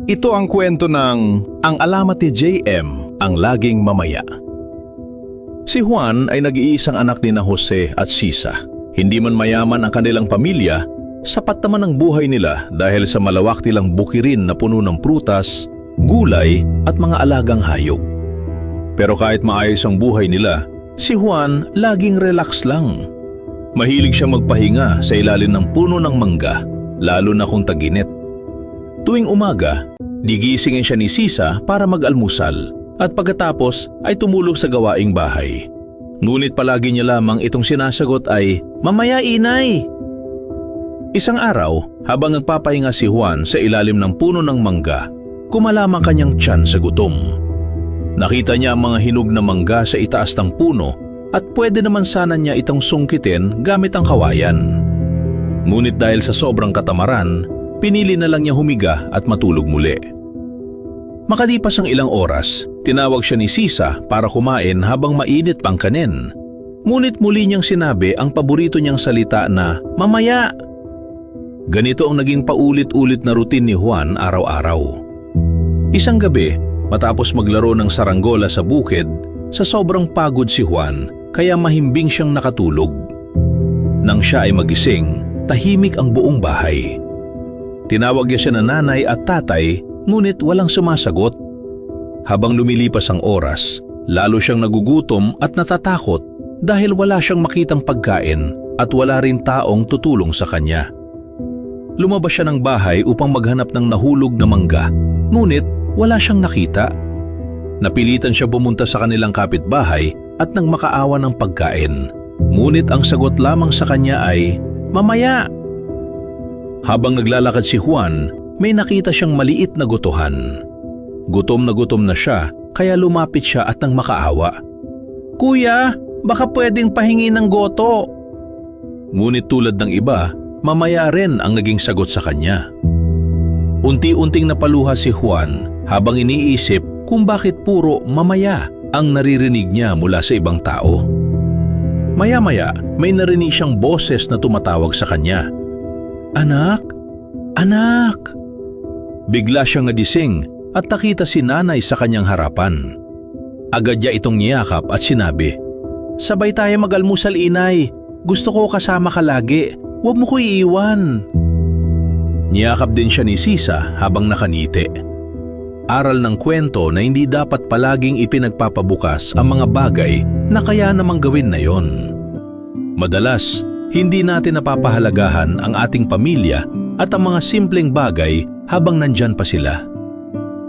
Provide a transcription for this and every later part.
Ito ang kwento ng Ang Alamat ni JM, ang Laging Mamaya. Si Juan ay nag-iisang anak ni na Jose at Sisa. Hindi man mayaman ang kanilang pamilya, sapat naman ang buhay nila dahil sa malawak nilang bukirin na puno ng prutas, gulay at mga alagang hayop. Pero kahit maayos ang buhay nila, si Juan laging relax lang. Mahilig siya magpahinga sa ilalim ng puno ng mangga, lalo na kung tag-init. Tuwing umaga, gigisingin siya ni Sisa para mag-almusal at pagkatapos ay tumulong sa gawaing bahay. Ngunit palagi niya lamang itong sinasagot ay, "Mamaya, inay!" Isang araw, habang nagpapahinga si Juan sa ilalim ng puno ng mangga, kumalamang kanyang tiyan sa gutom. Nakita niya ang mga hinog na mangga sa itaas ng puno at pwede naman sana niya itong sungkitin gamit ang kawayan. Ngunit dahil sa sobrang katamaran, pinili na lang niya humiga at matulog muli. Makalipas ang ilang oras, tinawag siya ni Sisa para kumain habang mainit pang kanin. Ngunit muli niyang sinabi ang paborito niyang salita na, "Mamaya!" Ganito ang naging paulit-ulit na routine ni Juan araw-araw. Isang gabi, matapos maglaro ng saranggola sa bukid, sa sobrang pagod si Juan, kaya mahimbing siyang nakatulog. Nang siya ay magising, tahimik ang buong bahay. Tinawag niya siya na nanay at tatay, ngunit walang sumasagot. Habang lumilipas ang oras, lalo siyang nagugutom at natatakot dahil wala siyang makitang pagkain at wala rin taong tutulong sa kanya. Lumabas siya ng bahay upang maghanap ng nahulog na mangga, ngunit wala siyang nakita. Napilitan siya pumunta sa kanilang kapitbahay at nang makaawa ng pagkain. Ngunit ang sagot lamang sa kanya ay, "Mamaya!" Habang naglalakad si Juan, may nakita siyang maliit na gutuhan. Gutom na siya, kaya lumapit siya at nang makaawa. "Kuya, baka pwedeng pahingi ng goto." Ngunit tulad ng iba, mamaya rin ang naging sagot sa kanya. Unti-unting napaluha si Juan habang iniisip kung bakit puro mamaya ang naririnig niya mula sa ibang tao. Maya-maya, may narinig siyang boses na tumatawag sa kanya. "Anak! Anak!" Bigla siyang nagising at nakita si nanay sa kanyang harapan. Agad niya itong niyakap at sinabi, "Sabay tayo mag-almusal, inay. Gusto ko kasama ka lagi. Huwag mo ko iiwan." Niyakap din siya ni Sisa habang nakaniti. Aral ng kwento na hindi dapat palaging ipinagpapabukas ang mga bagay na kaya namang gawin na yon. Madalas, hindi natin napapahalagahan ang ating pamilya at ang mga simpleng bagay habang nandyan pa sila.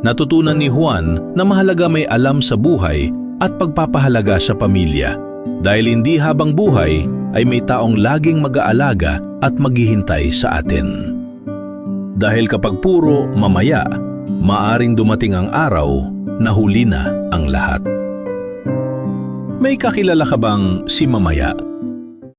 Natutunan ni Juan na mahalaga may alam sa buhay at pagpapahalaga sa pamilya dahil hindi habang buhay ay may taong laging mag-aalaga at maghihintay sa atin. Dahil kapag puro mamaya, maaring dumating ang araw na huli na ang lahat. May kakilala ka bang si Mamaya?